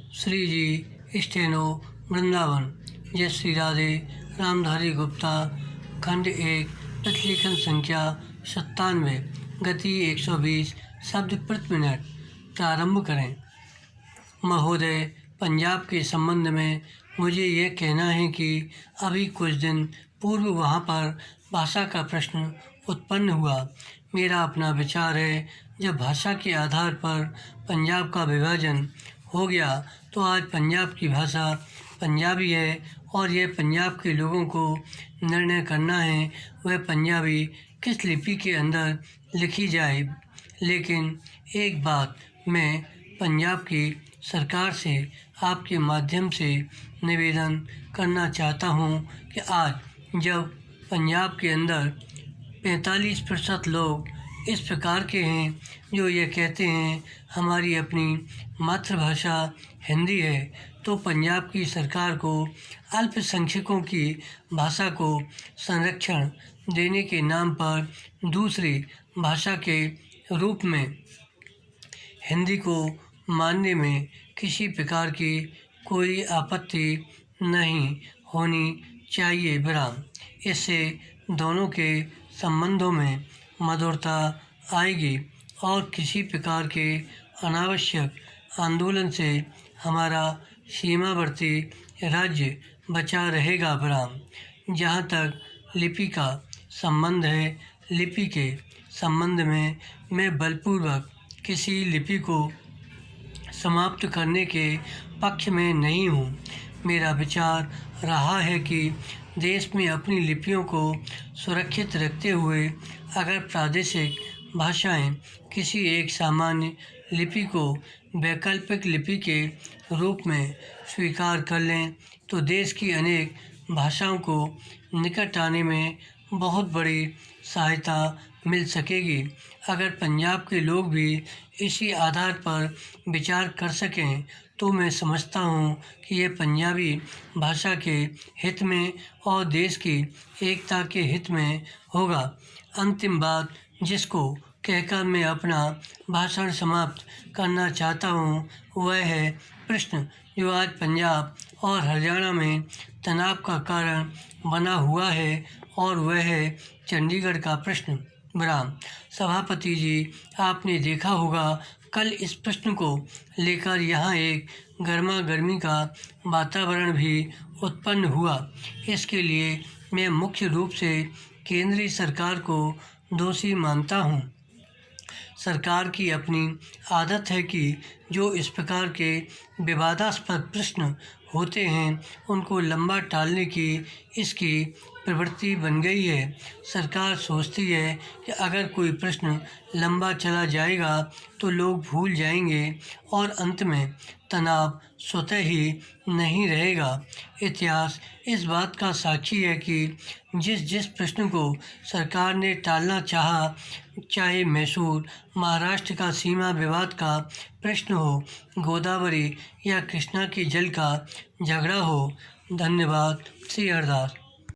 श्री जी steno Vrindavan. जय श्री राधे। रामधारी गुप्ता। खंड 1 प्रतिलेखन संख्या 97, गति 120 शब्द प्रति मिनट। प्रारंभ करें। महोदय, पंजाब के संबंध में मुझे यह कहना है कि अभी कुछ दिन पूर्व वहाँ पर भाषा का प्रश्न उत्पन्न हुआ। मेरा अपना विचार है, जब भाषा के आधार पर पंजाब का विभाजन हो गया तो आज पंजाब की भाषा पंजाबी है और यह पंजाब के लोगों को निर्णय करना है वह पंजाबी किस लिपि के अंदर लिखी जाए। लेकिन एक बात मैं पंजाब की सरकार से आपके माध्यम से निवेदन करना चाहता हूँ कि आज जब पंजाब के अंदर 45% लोग इस प्रकार के हैं जो ये कहते हैं हमारी अपनी मातृभाषा हिंदी है, तो पंजाब की सरकार को अल्पसंख्यकों की भाषा को संरक्षण देने के नाम पर दूसरी भाषा के रूप में हिंदी को मानने में किसी प्रकार की कोई आपत्ति नहीं होनी चाहिए। विराम। इससे दोनों के संबंधों में मधुरता आएगी और किसी प्रकार के अनावश्यक आंदोलन से हमारा सीमावर्ती राज्य बचा रहेगा। विराम। जहाँ तक लिपि का संबंध है, लिपि के संबंध में मैं बलपूर्वक किसी लिपि को समाप्त करने के पक्ष में नहीं हूँ। मेरा विचार रहा है कि देश में अपनी लिपियों को सुरक्षित रखते हुए अगर प्रादेशिक भाषाएं किसी एक सामान्य लिपि को वैकल्पिक लिपि के रूप में स्वीकार कर लें तो देश की अनेक भाषाओं को निकट आने में बहुत बड़ी सहायता मिल सकेगी। अगर पंजाब के लोग भी इसी आधार पर विचार कर सकें तो मैं समझता हूँ कि यह पंजाबी भाषा के हित में और देश की एकता के हित में होगा। अंतिम बात जिसको कहकर मैं अपना भाषण समाप्त करना चाहता हूँ वह है प्रश्न जो आज पंजाब और हरियाणा में तनाव का कारण बना हुआ है और वह है चंडीगढ़ का प्रश्न। विराम। सभापति जी, आपने देखा होगा कल इस प्रश्न को लेकर यहाँ एक गर्मा गर्मी का वातावरण भी उत्पन्न हुआ। इसके लिए मैं मुख्य रूप से केंद्रीय सरकार को दोषी मानता हूँ। सरकार की अपनी आदत है कि जो इस प्रकार के विवादास्पद प्रश्न होते हैं उनको लंबा टालने की इसकी प्रवृत्ति बन गई है। सरकार सोचती है कि अगर कोई प्रश्न लंबा चला जाएगा तो लोग भूल जाएंगे और अंत में तनाव स्वतः ही नहीं रहेगा। इतिहास इस बात का साक्षी है कि जिस प्रश्न को सरकार ने टालना चाहा, चाहे मैसूर महाराष्ट्र का सीमा विवाद का प्रश्न हो, गोदावरी या कृष्णा के जल का झगड़ा हो। धन्यवाद। श्री हरदास।